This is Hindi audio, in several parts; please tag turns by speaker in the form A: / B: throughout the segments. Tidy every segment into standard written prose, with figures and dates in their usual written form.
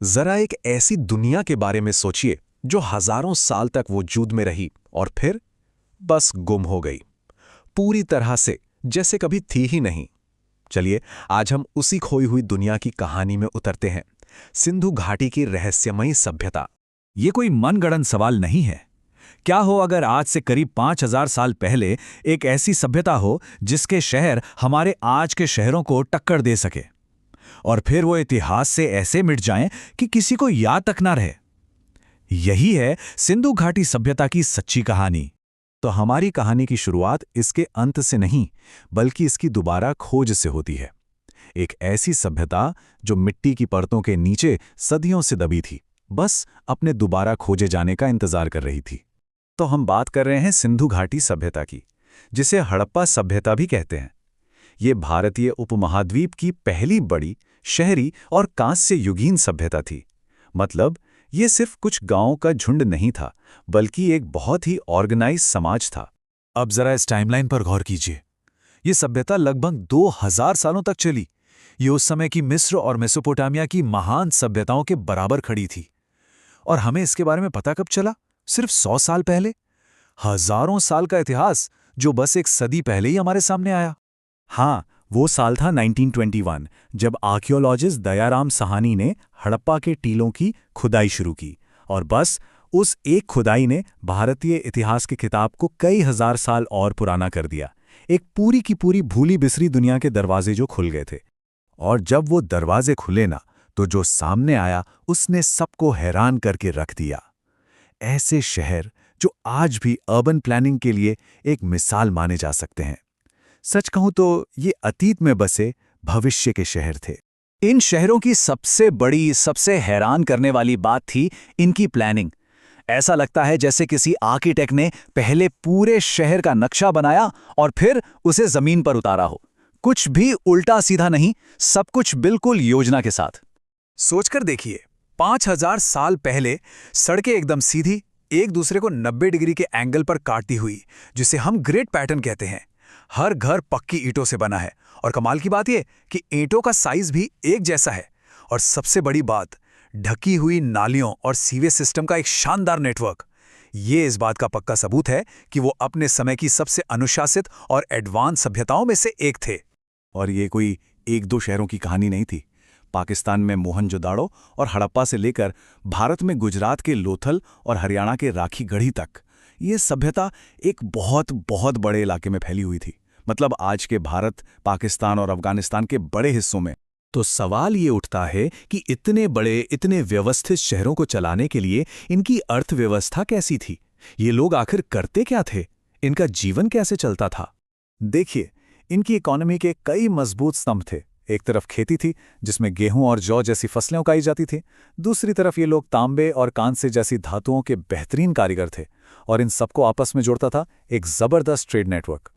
A: जरा एक ऐसी दुनिया के बारे में सोचिए जो हजारों साल तक वजूद में रही और फिर बस गुम हो गई, पूरी तरह से जैसे कभी थी ही नहीं। चलिए आज हम उसी खोई हुई दुनिया की कहानी में उतरते हैं, सिंधु घाटी की रहस्यमयी सभ्यता।
B: ये कोई मनगढ़ंत सवाल नहीं है। क्या हो अगर आज से करीब 5000 साल पहले एक ऐसी सभ्यता हो जिसके शहर हमारे आज के शहरों को टक्कर दे सके, और फिर वो इतिहास से ऐसे मिट जाएं कि किसी को याद तक ना रहे। यही है सिंधु घाटी सभ्यता की सच्ची कहानी।
A: तो हमारी कहानी की शुरुआत इसके अंत से नहीं, बल्कि इसकी दोबारा खोज से होती है। एक ऐसी सभ्यता जो मिट्टी की परतों के नीचे सदियों से दबी थी, बस अपने दोबारा खोजे जाने का इंतजार कर रही थी। तो हम बात कर रहे हैं सिंधु घाटी सभ्यता की, जिसे हड़प्पा सभ्यता भी कहते हैं। ये भारतीय उपमहाद्वीप की पहली बड़ी शहरी और कांस्य युगीन सभ्यता थी। मतलब ये सिर्फ कुछ गांवों का झुंड नहीं था, बल्कि एक बहुत ही ऑर्गेनाइज समाज था।
B: अब जरा इस टाइमलाइन पर गौर कीजिए। ये सभ्यता लगभग 2000 सालों तक चली। ये उस समय की मिस्र और मेसोपोटामिया की महान सभ्यताओं के बराबर खड़ी थी। और हमें इसके बारे में पता कब चला? सिर्फ 100 साल पहले। हजारों साल का इतिहास जो बस एक सदी पहले ही हमारे सामने आया।
A: हाँ, वो साल था 1921, जब आर्कियोलॉजिस्ट दयाराम साहनी ने हड़प्पा के टीलों की खुदाई शुरू की। और बस उस एक खुदाई ने भारतीय इतिहास की किताब को कई हजार साल और पुराना कर दिया। एक पूरी की पूरी भूली बिसरी दुनिया के दरवाजे जो खुल गए थे। और जब वो दरवाजे खुले ना, तो जो सामने आया उसने सबको हैरान करके रख दिया। ऐसे शहर जो आज भी अर्बन प्लानिंग के लिए एक मिसाल माने जा सकते हैं। सच कहूं तो ये अतीत में बसे भविष्य के शहर थे।
B: इन शहरों की सबसे बड़ी, सबसे हैरान करने वाली बात थी इनकी प्लानिंग। ऐसा लगता है जैसे किसी आर्किटेक्ट ने पहले पूरे शहर का नक्शा बनाया और फिर उसे जमीन पर उतारा हो। कुछ भी उल्टा सीधा नहीं, सब कुछ बिल्कुल योजना के साथ। सोचकर देखिए, 5000 साल पहले सड़कें एकदम सीधी, एक दूसरे को 90 डिग्री के एंगल पर काटती हुई, जिसे हम ग्रिड पैटर्न कहते हैं। हर घर पक्की ईंटों से बना है, और कमाल की बात यह कि ईंटों का साइज भी एक जैसा है। और सबसे बड़ी बात, ढकी हुई नालियों और सीवेज सिस्टम का एक शानदार नेटवर्क। ये इस बात का पक्का सबूत है कि वो अपने समय की सबसे अनुशासित और एडवांस सभ्यताओं में से एक थे।
A: और ये कोई एक दो शहरों की कहानी नहीं थी। पाकिस्तान में मोहनजोदाड़ो और हड़प्पा से लेकर भारत में गुजरात के लोथल और हरियाणा के राखीगढ़ी तक ये सभ्यता एक बहुत बहुत बड़े इलाके में फैली हुई थी। मतलब आज के भारत, पाकिस्तान और अफगानिस्तान के बड़े हिस्सों में। तो सवाल ये उठता है कि इतने बड़े, इतने व्यवस्थित शहरों को चलाने के लिए इनकी अर्थव्यवस्था कैसी थी? ये लोग आखिर करते क्या थे? इनका जीवन कैसे चलता था? देखिए, इनकी इकोनॉमी के कई मजबूत स्तंभ थे। एक तरफ खेती थी, जिसमें गेहूं और जौ जैसी फसलें उगाई जाती थी। दूसरी तरफ ये लोग तांबे और कांस्य जैसी धातुओं के बेहतरीन कारीगर थे, और इन सबको आपस में जोड़ता था एक जबरदस्त ट्रेड नेटवर्क।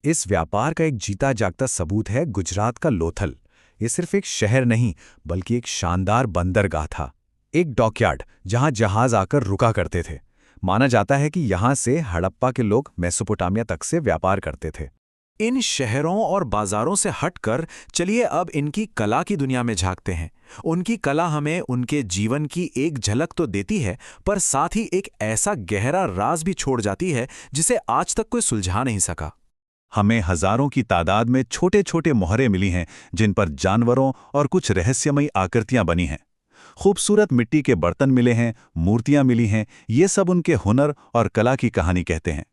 A: इस व्यापार का एक जीता जागता सबूत है गुजरात का लोथल। ये सिर्फ एक शहर नहीं, बल्कि एक शानदार बंदरगाह था, एक डॉकयार्ड जहां जहाज आकर रुका करते थे। माना जाता है कि यहां से हड़प्पा के लोग मेसोपोटामिया तक से व्यापार करते थे। इन शहरों और बाजारों से हटकर चलिए अब इनकी कला की दुनिया में झांकते हैं। उनकी कला हमें उनके जीवन की एक झलक तो देती है, पर साथ ही एक ऐसा गहरा राज भी छोड़ जाती है जिसे आज तक कोई सुलझा नहीं सका। हमें हजारों की तादाद में छोटे छोटे मोहरे मिली हैं, जिन पर जानवरों और कुछ रहस्यमयी आकृतियां बनी हैं। खूबसूरत मिट्टी के बर्तन मिले हैं, मूर्तियां मिली हैं। ये सब उनके हुनर और कला की कहानी कहते हैं।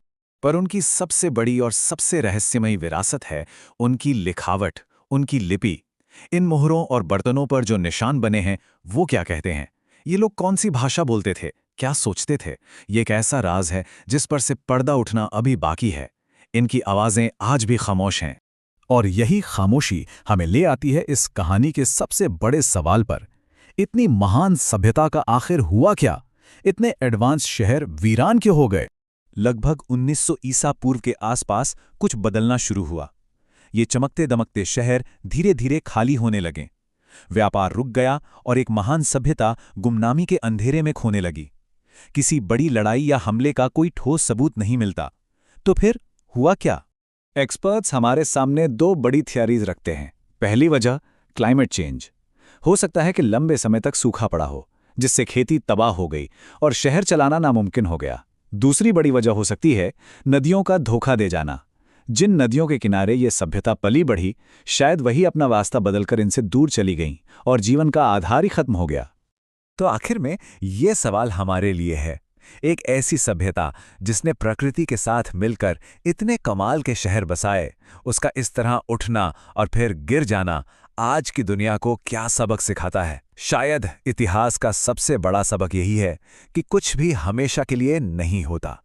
A: पर उनकी सबसे बड़ी और सबसे रहस्यमयी विरासत है उनकी लिखावट, उनकी लिपि। इन मोहरों और बर्तनों पर जो निशान बने हैं, वो क्या कहते हैं? ये लोग कौन सी भाषा बोलते थे? क्या सोचते थे? ये एक ऐसा राज है जिस पर से पर्दा उठना अभी बाकी है। इनकी आवाजें आज भी खामोश हैं। और यही खामोशी हमें ले आती है इस कहानी के सबसे बड़े सवाल पर। इतनी महान सभ्यता का आखिर हुआ क्या? इतने एडवांस शहर वीरान क्यों हो गए? लगभग 1900 ईसा पूर्व के आसपास कुछ बदलना शुरू हुआ। ये चमकते दमकते शहर धीरे धीरे खाली होने लगे। व्यापार रुक गया और एक महान सभ्यता गुमनामी के अंधेरे में खोने लगी। किसी बड़ी लड़ाई या हमले का कोई ठोस सबूत नहीं मिलता। तो फिर हुआ क्या? एक्सपर्ट्स हमारे सामने दो बड़ी थियरीज रखते हैं। पहली वजह, क्लाइमेट चेंज।
B: हो सकता है कि लंबे समय तक सूखा पड़ा हो, जिससे खेती तबाह हो गई और शहर चलाना नामुमकिन हो गया। दूसरी बड़ी वजह हो सकती है नदियों का धोखा दे जाना। जिन नदियों के किनारे ये सभ्यता पली बढ़ी, शायद वही अपना रास्ता बदलकर इनसे दूर चली गईं और जीवन का आधार ही खत्म हो गया।
C: तो आखिर में ये सवाल हमारे लिए है, एक ऐसी सभ्यता जिसने प्रकृति के साथ मिलकर इतने कमाल के शहर बसाए, उसका इस तरह उठना और फिर गिर जाना आज की दुनिया को क्या सबक सिखाता है? शायद इतिहास का सबसे बड़ा सबक यही है कि कुछ भी हमेशा के लिए नहीं होता।